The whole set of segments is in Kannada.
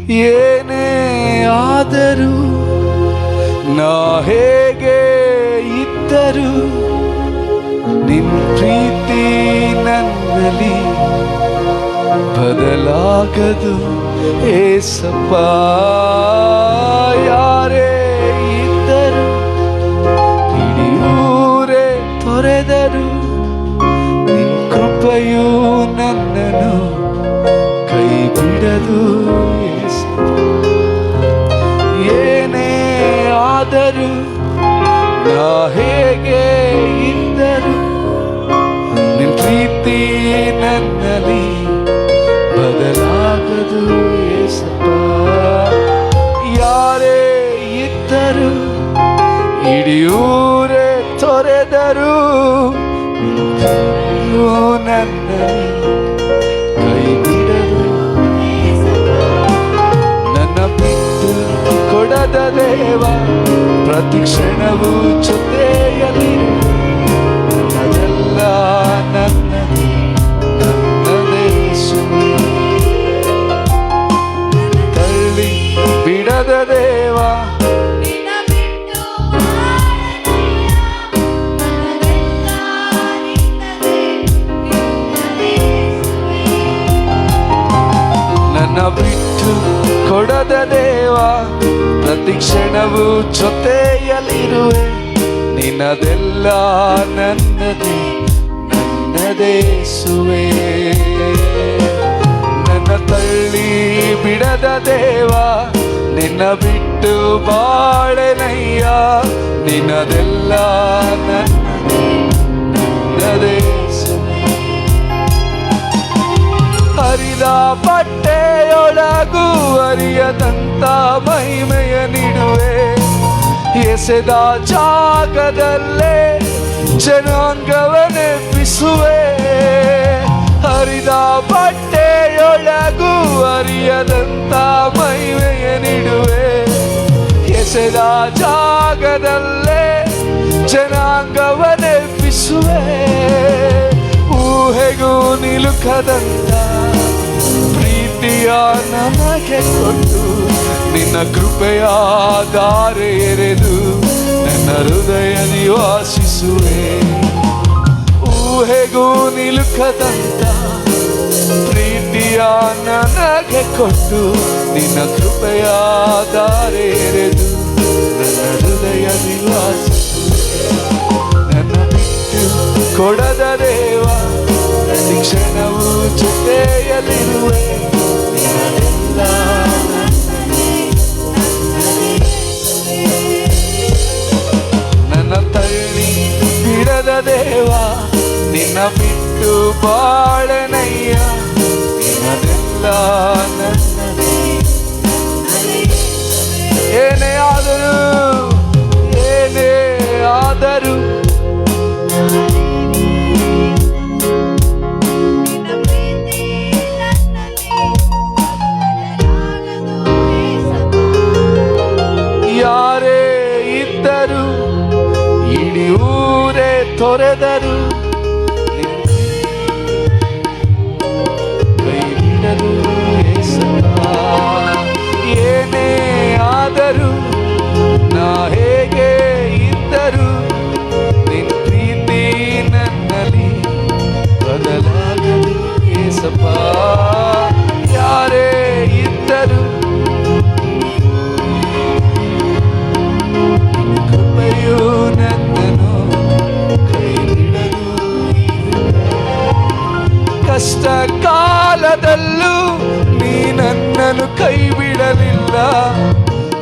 ಏನೇ ಆದರೂ ನಾ ಹೇಗೆ ಇದ್ದರೂ ನಿನ್ ಪ್ರೀತಿ ನನ್ನಲ್ಲಿ ಬದಲಾಗದು ಏಸಪ್ಪ. ಯಾರೇ ಇದ್ದರು ಇಡೀ ಊರೇ ತೊರೆದರು ನಿನ್ ಕೃಪೆಯು ನನ್ನನ್ನು ಕೈ ಬಿಡದು ಏಸಪ್ಪ. ಏನೇ ಆದರೂ ನಾ ಹೇಗೆ ಇದ್ದರು ನಿನ್ ಪ್ರೀತಿ ನನ್ನಲ್ಲಿ ಬದಲಾಗದು ಏಸಪ್ಪ. ಯಾರೇ ಇದ್ದರು ಇಡೀ ಊರೇ ತೊರೆದರು ನನ್ನಲ್ಲಿ ಕೈ ಬಿಡದು. ನನ್ನ ಬಿಟ್ಟು ಕೊಡದ ದೇವ ಪ್ರತಿ ಕ್ಷಣವೂ ಜೊತೆಯಲ್ಲಿ ನನ್ನದೆಲ್ಲ ನನ್ನದೇ ನನ್ನದೇ ತಳ್ಳಿ ಬಿಡದ ದೇವ ನನ್ನ ಬಿಟ್ಟು ಕೊಡದ ದೇವ ಪ್ರತಿ ಕ್ಷಣವೂ ಜೊತೆಯಲ್ಲಿರುವೆ ನಿನ್ನದೆಲ್ಲ ನನ್ನದೇ ನನ್ನದೇ ಸುವೆ. ನನ್ನ ತಳ್ಳಿ ಬಿಡದ ದೇವ ನಿನ್ನ ಬಿಟ್ಟು ಬಾಳೆನಯ್ಯ ನಿನ್ನದೆಲ್ಲ ನನ್ನದೇ ಸುವೆ. ಹರಿದ ಬಟ್ಟೆಯೊಳಗೂ ಅರಿಯದಂತ ಮಹಿಮೆಯ ನೀಡುವೆ ಎಸೆದ ಜಾಗದಲ್ಲೇ ಜನಾಂಗವನ್ನೆಬ್ಬಿಸುವೆ. ಹರಿದ ಬಟ್ಟೆಯೊಳಗೂ ಅರಿಯದಂತ ಮಹಿಮೆಯ ನೀಡುವೆ ಎಸೆದ ಜಾಗದಲ್ಲೇ ಜನಾಂಗವನ್ನೆಬ್ಬಿಸುವೆ. ಊಹೆಗೂ ನಿಲುಕದಂತ ಪ್ರೀತಿಯ ನನಗೆ ಕೊಟ್ಟು ನಿನ್ನ ಕೃಪೆಯ ದಾರೆ ಎರೆದು ನನ್ನ ಹೃದಯ ನಿವಾಸಿಸುವೆ. ಊಹೆಗೂ ನಿಲುಕದಂತ ಪ್ರೀತಿಯ ನನಗೆ ಕೊಟ್ಟು ನಿನ್ನ ಕೃಪೆಯ ದಾರೆ ಎರೆದು ನನ್ನ ಹೃದಯ ನಿವಾಸಿಸುವೆ. ನನ್ನ ಬಿಟ್ಟು ಕೊಡದ ದೇವ ಪ್ರತಿ ಕ್ಷಣವೂ ಜೊತೆಯಲ್ಲಿರುವೆ ನಿನ್ನದೆಲ್ಲ ನನ್ನ ತಳ್ಳಿ ಬಿಡದ ದೇವ ನಿನ್ನ ಬಿಟ್ಟು ಬಾಳೆನಯ್ಯ ನಿನ್ನದೆಲ್ಲ ನನ್ನದೇ. ಏನೇ ಆದರೂ ಏನೇ ಆದರೂ ಯಾರೇ ಇದ್ದರು ಇಡೀ ಊರೇ ತೊರೆದರು ಕೈ ಬಿಡಲು ಏಸಪ್ಪ. ಏನೇ ಆದರೂ ನಾ ಹೇಗೆ ಇದ್ದರು ನಿನ್ ಪ್ರೀತಿ ನನ್ನಲ್ಲಿ ಬದಲಾಗದು ಏಸಪ್ಪ. ಯಾರೇ ಇದ್ದರು ಕೃಪೆಯು ನನ್ನನ್ನು ಕೈ ಬಿಡದು. ಕಷ್ಟ ಕಾಲದಲ್ಲೂ ನೀ ನನ್ನನ್ನು ಕೈ ಬಿಡಲಿಲ್ಲ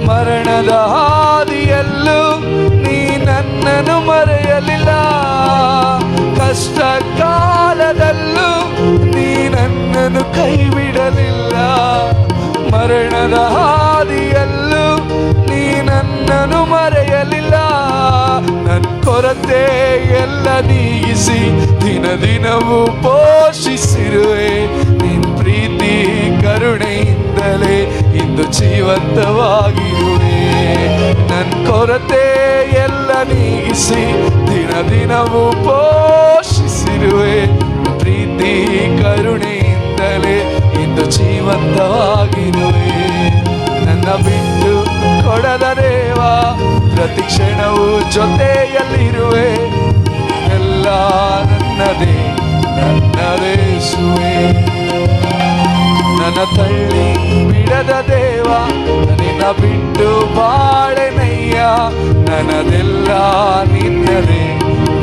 ಮರಣದ ಹಾದಿಯಲ್ಲೂ ನೀ ನನ್ನನ್ನು ಮರೆಯಲಿಲ್ಲ. ಕಷ್ಟ ಕಾಲದಲ್ಲೂ ನೀ ನನ್ನನ್ನು ಕೈ ಬಿಡಲಿಲ್ಲ ಮರಣದ ಹಾದಿಯಲ್ಲೂ ನೀ ನನ್ನನ್ನು ಮರೆಯಲಿಲ್ಲ. ನನ್ನ ಕೊರತೆ ಎಲ್ಲ ನೀಗಿಸಿ ದಿನ ದಿನವೂ ಪೋಷಿಸಿರುವೆ ನಿನ್ ಪ್ರೀತಿ ಕರುಣೆಯಿಂದಲೇ ಇಂದು ಜೀವಂತವಾಗಿರುವೆ. ನನ್ನ ಕೊರತೆ ಎಲ್ಲ ನೀಗಿಸಿ ದಿನ ದಿನವೂ ಪೋಷಿಸಿರುವೆ ಪ್ರೀತಿ ಕರುಣೆಯಿಂದಲೇ ಇಂದು ಜೀವಂತವಾಗಿರುವೆ. ಕ್ಷಣವು ಜೊತೆಯಲ್ಲಿರುವೆ. ಎಲ್ಲ ನನ್ನದೇ ನನ್ನದೇಸುವೆ. ನನ್ನ ತಳ್ಳಿ ಬಿಡದ ದೇವ, ನಿನ್ನ ಬಿಟ್ಟು ಬಾಳೆನಯ್ಯ. ನನ್ನದೆಲ್ಲ ನಿನ್ನದೇ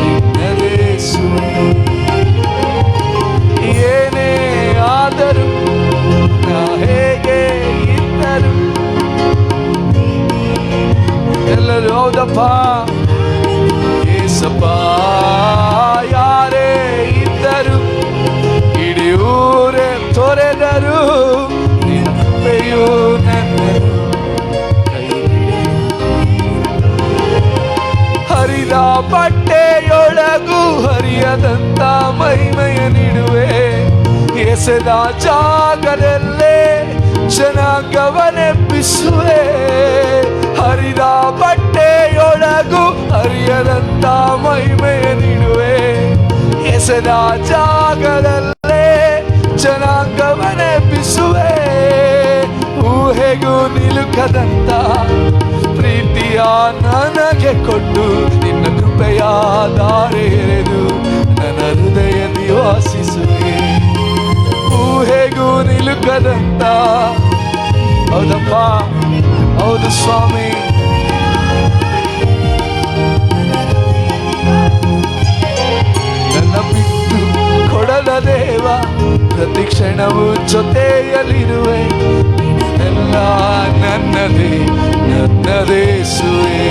ನಿನ್ನದೇಸುವೆ. ಏನೇ ಆದರೂ ನಾ ಹೇಗೆ ಇದ್ದರು, ಎಲ್ಲರೂ ಹೌದಪ್ಪ ಏಸಪ್ಪ. ಯಾರೇ ಇದ್ದರು, ಇಡೀ ಊರೇ ತೊರೆದರು, ನಿನ್ನ ಕೃಪೆಯು ನನ್ನನ್ನು ಕೈ ಹರಿದ ಬಟ್ಟೆಯೊಳಗೂ ಹರಿಯದಂತ ಮಹಿಮೆಯ ನೀಡುವೆ. ಎಸೆದ ಜಾಗದಲ್ಲೇ ಜನಾಂಗವನ್ನೆಬ್ಬಿಸುವೆ. ಹರಿದ ಬಟ್ಟೆಯೊಳಗೂ ಹರಿಯದಂತ ಮಹಿಮೆಯ ನೀಡುವೆ. ಎಸೆದ ಜಾಗದಲ್ಲೇ ಜನಾಂಗವನ್ನೆಬ್ಬಿಸುವೆ. ಊಹೆಗೂ ನಿಲುಕದಂತ ಪ್ರೀತಿಯ ನನಗೆ ಕೊಟ್ಟು, ನಿನ್ನ ಕೃಪೆಯ ದಾರಿ ಎರೆದು ನನ್ನ ಹೃದಯದಲ್ಲಿ ವಾಸಿಸುವೆ. ಊಹೆಗೂ ನಿಲುಕದಂತ, ಹೌದಪ್ಪ ಹೌದು ಸ್ವಾಮಿ, ನನ್ನ ಬಿಟ್ಟು ಕೊಡದ ದೇವ, ಪ್ರತಿ ಕ್ಷಣವು ಜೊತೆಯಲ್ಲಿರುವೆ. ಎಲ್ಲ ನನ್ನದೇ ನನ್ನದೇಸುವೆ.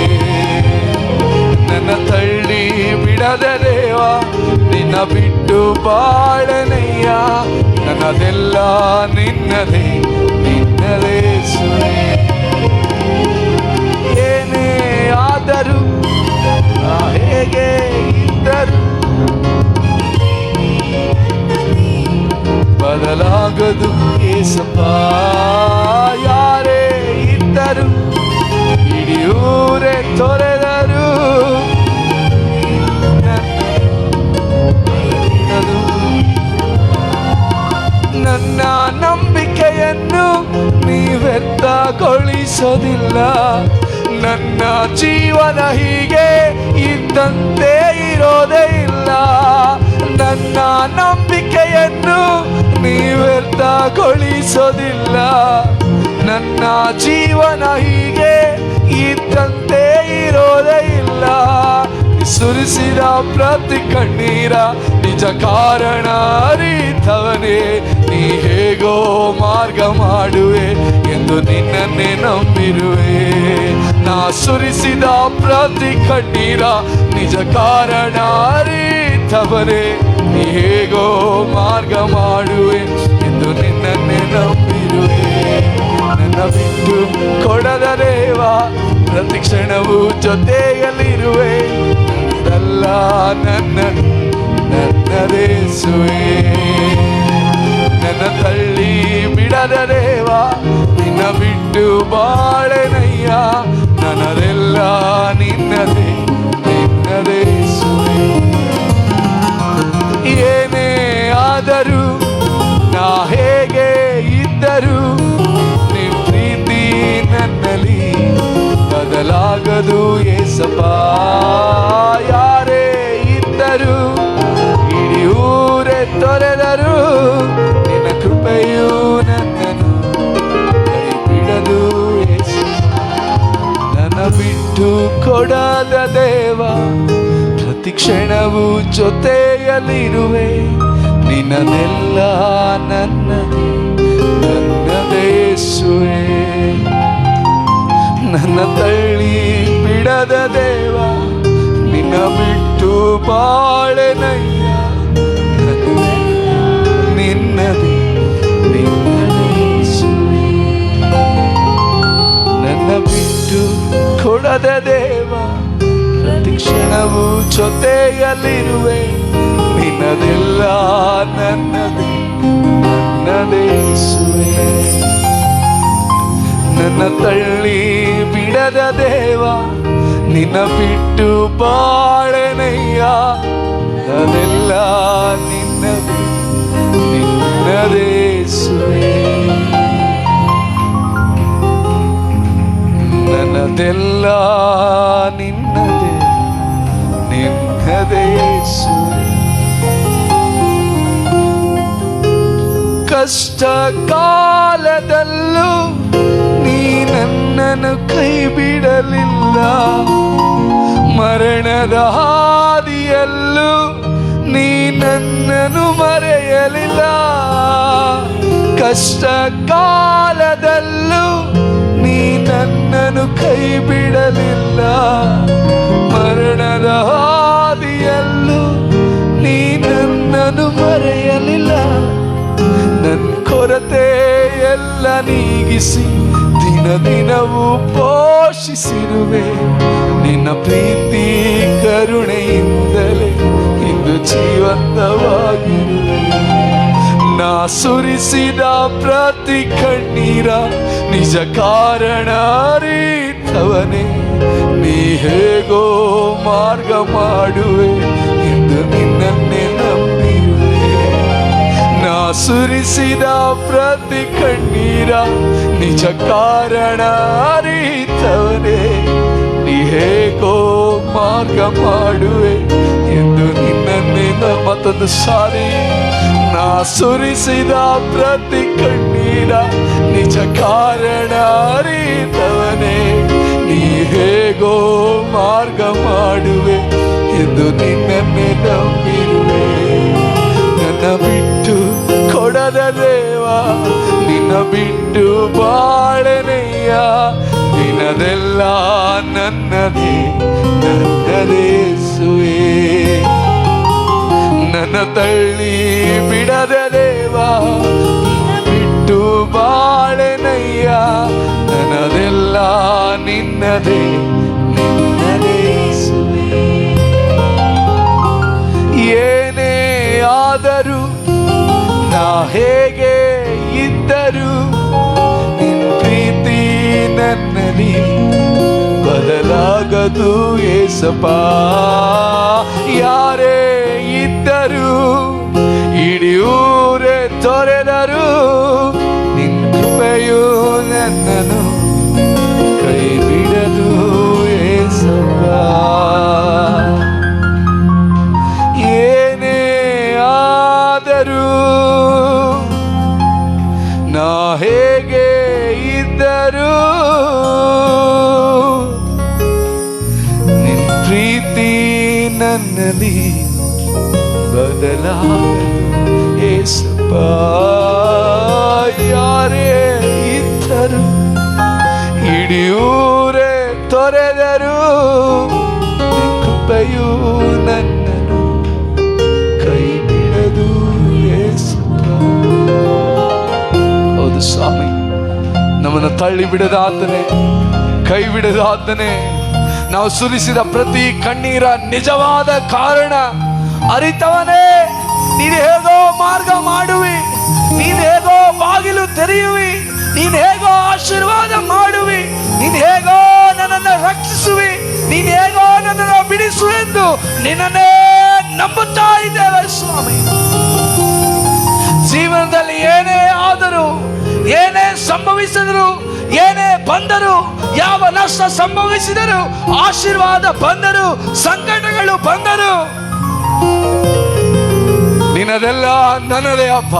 ನನ್ನ ತಳ್ಳಿ ಬಿಡದ ದೇವ, ನಿನ್ನ ಬಿಟ್ಟು ಬಾಳನಯ್ಯ. ನನ್ನದೆಲ್ಲ ನಿನ್ನದೇ ನಿನ್ನದೇಸುವೆ. ಏನೇ ಆದರೂ ನಾ ಹೇಗೆ ಇದ್ದರು, ಬದಲಾಗದು ಏಸಪ್ಪ. ಯಾರೇ ಇದ್ದರು, ಇಡೀ ಊರೇ ತೊರೆದರು, ನನ್ನ ನಂಬಿಕೆಯನ್ನು ನೀವೆತ್ತಗೊಳಿಸೋದಿಲ್ಲ. ನನ್ನ ಜೀವನ ಹೀಗೆ ಇದ್ದಂತೆ ಇರೋದೇ ಇಲ್ಲ. ನನ್ನ ನಂಬಿಕೆಯನ್ನು ನೀವೆತ್ತಗೊಳಿಸೋದಿಲ್ಲ. ನನ್ನ ಜೀವನ ಹೀಗೆ ಇದ್ದಂತೆ ಇರೋದೇ ಇಲ್ಲ. ಸುರಿಸಿದ ಪ್ರತಿ ಕಣ್ಣೀರ ನಿಜ ಕಾರಣ ಅರಿತವನೇ. ನೀ ಹೇಗೋ ಮಾರ್ಗ ಮಾಡುವೆ ಎಂದು ನಿನ್ನನ್ನೇ ನಂಬಿರುವೆ. ನಾ ಸುರಿಸಿದ ಪ್ರತಿ ಕಣ್ಣೀರ ನಿಜ ಕಾರಣ ಅರಿತವನೇ. ನೀ ಹೇಗೋ ಮಾರ್ಗ ಮಾಡುವೆ ಎಂದು ನಿನ್ನನ್ನೇ ನಂಬಿರುವೆ. ನನ್ನ ಬಿಟ್ಟು ಕೊಡದ ದೇವ, ಪ್ರತಿ ಕ್ಷಣವು ಜೊತೆಯಲ್ಲಿರುವೆ. ಎಲ್ಲ ನನ್ನದೇಸುವೆ. ನನ್ನ ತಳ್ಳಿ ಬಿಡದ ದೇವ, ನಿನ್ನ ಬಿಟ್ಟು ಬಾಳೆನಯ್ಯ. ನನ್ನದೆಲ್ಲ ನಿನ್ನದೇ ನಿನ್ನದೇಸುವೆ. ಏನೇ ಆದರೂ ನಾ ಹೇಗೆ ಇದ್ದರು, ನಿನ್ನ ಪ್ರೀತಿ ನನ್ನಲ್ಲಿ ಬದಲಾಗದು ಏಸಪ್ಪ. ಯಾರೇ ಇದ್ದರು, ಇಡೀ ಊರೇ ತೊರೆದರು, ನಿನ್ನ ಕೃಪೆಯು ನನ್ನನ್ನು ಕೈ ಬಿಡದು ಏಸಪ್ಪ. ನನ್ನ ಬಿಟ್ಟು ಕೊಡದ ದೇವ, ಪ್ರತಿ ಕ್ಷಣವು ಜೊತೆಯಲ್ಲಿರುವೆ. ನಿನ್ನದೆಲ್ಲ ನನ್ನದೇ ನನ್ನದೇಸುವೆ. ನನ್ನ ತಳ್ಳಿ ಬಿಡದ ದೇವ, ನಿನ್ನ ಬಿಟ್ಟು ಬಾಳೆನಯ್ಯ. ನಿನ್ನದೇ ನಿನ್ನದೇಸುವೆ. ನನ್ನ ಬಿಟ್ಟು ಕೊಡದ ದೇವ, ಪ್ರತಿ ಕ್ಷಣವು ಜೊತೆಯಲ್ಲಿರುವೆ. ನಿನ್ನದೆಲ್ಲ ನನ್ನದೇ ನನ್ನದೇಸುವೆ. ನನ್ನ ತಳ್ಳಿ ಬಿಡದ ದೇವ, ನಿನ್ನ ಬಿಟ್ಟು ಬಾಳೆನಯ್ಯ. ಅದೆಲ್ಲ ನಿನ್ನದೇ ನಿನ್ನದೇಸುವೆ. ನನ್ನ ನಿನ್ನದೆಲ್ಲ ನಿನ್ನದೇ, ನಿನ್ನದೇ ಯೇಸುವೇ. ಕಷ್ಟ ಕಾಲದಲ್ಲೂ ನೀ ನನ್ನನ್ನು ಕೈ ಬಿಡಲಿಲ್ಲ, ಮರಣದ ಹಾದಿಯಲ್ಲೂ ನೀ ನನ್ನನ್ನು ಮರೆಯಲಿಲ್ಲ. ಕಷ್ಟ ಕಾಲದಲ್ಲೂ ನೀ ನನ್ನನ್ನು ಕೈ ಬಿಡಲಿಲ್ಲ, ಮರಣದ ಹಾದಿಯಲ್ಲೂ ನೀ ನನ್ನನ್ನು ಮರೆಯಲಿಲ್ಲ. ನನ್ನ ಕೊರತೆ ಎಲ್ಲ ನೀಗಿಸಿ ದಿನ ದಿನವೂ ಪೋಷಿಸಿರುವೆ. ನಿನ್ನ ಪ್ರೀತಿ ಕರುಣೆಯಿಂದಲೇ ಇಂದು ಜೀವಂತವಾಗಿರುವೆ. ನಾ ಸುರಿಸಿದ ಪ್ರತಿ ಕಣ್ಣೀರ ನಿಜ ಕಾರಣ ಅರಿತವನೇ, ನೀ ಹೇಗೋ ಮಾರ್ಗ ಮಾಡುವೆ ಎಂದು ನಿನ್ನನ್ನೇ ನಂಬಿರುವೆ. ನಾ ಸುರಿಸಿದ ಪ್ರತಿ ಕಣ್ಣೀರ ನಿಜ ಕಾರಣ ಅರಿತವನೇ, ನೀ ಹೇಗೋ ಮಾರ್ಗ ಮಾಡುವೆ ಎಂದು ನಿನ್ನನ್ನೇ ಮತ್ತೊಂದು ಸಾರಿ. ನಾ ಸುರಿಸಿದ ಪ್ರತಿ ಕಣ್ಣೀರ ನಿಜ ಕಾರಣ ಅರಿತವನೇ, ನೀ ಹೇಗೋ ಮಾರ್ಗ ಮಾಡುವೆ ಎಂದು ನಿನ್ನನ್ನೇ ನಂಬಿರುವೆ. ನನ್ನ ಬಿಟ್ಟು ಕೊಡದ ದೇವ, ನಿನ್ನ ಬಿಟ್ಟು ಬಾಳನೆಯ, ನಿನ್ನದೆಲ್ಲ ನನ್ನದೇ, ನನ್ನದೇ ಯೇಸುವೇ. ನನ್ನ ತಳ್ಳಿ ಬಿಡದ ದೇವ, ಬಿಟ್ಟು ಬಾಳೆನಯ್ಯ, ನನ್ನದೆಲ್ಲ ನಿನ್ನದೇ, ನಿನ್ನದೇ ಯೇಸುವೇ. ಏನೇ ಆದರೂ ನಾ ಹೇಗೆ ಇದ್ದರೂ ನಿನ್ನ ಪ್ರೀತಿ ನನ್ನಲ್ಲಿ ಬದಲಾಗದು ಏಸಪ್ಪ. ಯಾರೇ ಇದ್ದರೂ ಇಡೀ ಊರೇ ತೊರೆದರು ನಿನ್ನ ಕೃಪೆಯು ನನ್ನನ್ನು ಕೈ ಬಿಡದು ಏಸಪ್ಪ. ಏನೇ ಆದರೂ ನಾ ಹೇಗೆ ಇದ್ದರೂ ನಿನ್ನ ಪ್ರೀತಿ ನನ್ನಲ್ಲಿ ಬದಲಾಗದು ಏಸಪ್ಪ. ಯಾರೇ ಇದ್ದರು ಇಡೀ ಊರೇ ತೊರೆದರು ನಿನ್ನ ಕೃಪೆಯು ನನ್ನನ್ನು ಕೈ ಬಿಡದು ಏಸಪ್ಪ. ಹೌದು ಸ್ವಾಮಿ, ನಮ್ಮನ್ನು ತಳ್ಳಿ ಬಿಡದಾತನೇ, ಕೈ ಬಿಡದಾತನೇ. ನಾವು ಸುರಿಸಿದ ಪ್ರತಿ ಕಣ್ಣೀರ ನಿಜವಾದ ಕಾರಣ ಅರಿತವನೇ, ನೀನು ಹೇಗೋ ಮಾರ್ಗ ಮಾಡುವಿ, ನೀನು ಹೇಗೋ ಬಾಗಿಲು ತೆರೆಯುವಿ, ನೀನು ಹೇಗೋ ಆಶೀರ್ವಾದ ಮಾಡುವಿ, ನೀನು ಹೇಗೋ ನನ್ನನ್ನು ರಕ್ಷಿಸುವಿ, ನೀನು ಹೇಗೋ ನನ್ನನ್ನು ಬಿಡಿಸುವೆಂದು ನಿನ್ನನ್ನೇ ನಂಬುತ್ತಾ ಇದ್ದೇವೆ ಸ್ವಾಮಿ. ಜೀವನದಲ್ಲಿ ಏನೇ ಆದರೂ, ಏನೇ ಸಂಭವಿಸಿದರು, ಏನೇ ಬಂದರು, ಯಾವ ನಷ್ಟ ಸಂಭವಿಸಿದರು, ಆಶೀರ್ವಾದ ಬಂದರು, ಸಂಕಟಗಳು ಬಂದರು, ನಿನ್ನದೆಲ್ಲ ನನ್ನದೇ ಅಪ್ಪ,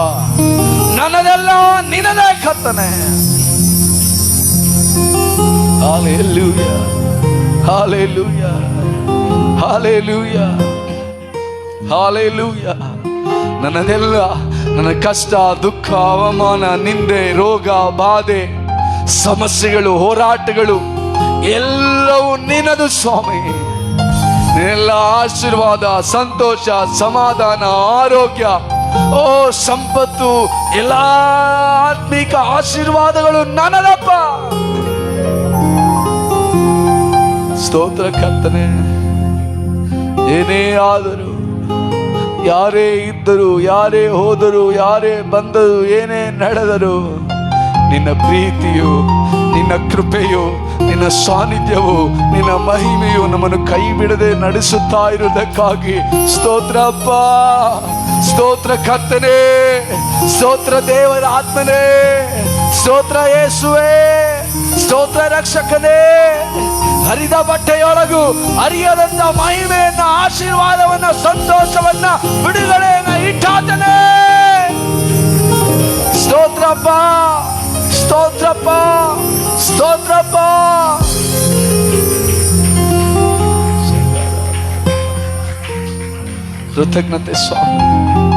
ನನ್ನದೆಲ್ಲ ನಿನ್ನದೇ ಕರ್ತನೇ. Hallelujah, hallelujah, hallelujah, hallelujah. ನನ್ನದೆಲ್ಲ, ನನ್ನ ಕಷ್ಟ, ದುಃಖ, ಅವಮಾನ, ನಿಂದೆ, ರೋಗ, ಬಾಧೆ, ಸಮಸ್ಯೆಗಳು, ಹೋರಾಟಗಳು ಎಲ್ಲವೂ ನಿನ್ನದು ಸ್ವಾಮಿ. ನಿನ್ನೆಲ್ಲ ಆಶೀರ್ವಾದ, ಸಂತೋಷ, ಸಮಾಧಾನ, ಆರೋಗ್ಯ, ಓ ಸಂಪತ್ತು, ಎಲ್ಲ ಆತ್ಮಿಕ ಆಶೀರ್ವಾದಗಳು ನನ್ನದಪ್ಪ. ಸ್ತೋತ್ರ ಕರ್ತನೇ. ಏನೇ ಆದರೂ, ಯಾರೇ ಇದ್ದರು, ಯಾರೇ ಹೋದರು, ಯಾರೇ ಬಂದರು, ಏನೇ ನಡೆದರು, ನಿನ್ನ ಪ್ರೀತಿಯು, ನಿನ್ನ ಕೃಪೆಯು, ನಿನ್ನ ಸಾನ್ನಿಧ್ಯವು, ನಿನ್ನ ಮಹಿಮೆಯು ನಮ್ಮನ್ನು ಕೈ ಬಿಡದೆ ನಡೆಸುತ್ತಾ ಇರುವುದಕ್ಕಾಗಿ ಸ್ತೋತ್ರಪ್ಪ. ಸ್ತೋತ್ರ ಕರ್ತನೇ, ಸ್ತೋತ್ರ ದೇವರ ಆತ್ಮನೇ, ಸ್ತೋತ್ರ ಯೇಸುವೇ. ಸ್ತೋತ್ರ ರಕ್ಷಕನೇ. ಹರಿದ ಬಟ್ಟೆಯೊಳಗೂ ಹರಿಯದಂತ ಮಹಿಮೆಯನ್ನ, ಆಶೀರ್ವಾದವನ್ನ, ಸಂತೋಷವನ್ನ, ಬಿಡುಗಡೆಯನ್ನ ಇಟ್ಟಾತನೇ. ಸ್ತೋತ್ರಪ್ಪ, ಸ್ತೋತ್ರಪ್ಪ, ಸ್ತೋತ್ರಪ್ಪ. ಕೃತಜ್ಞತೆ ಸ್ವಾಮಿ.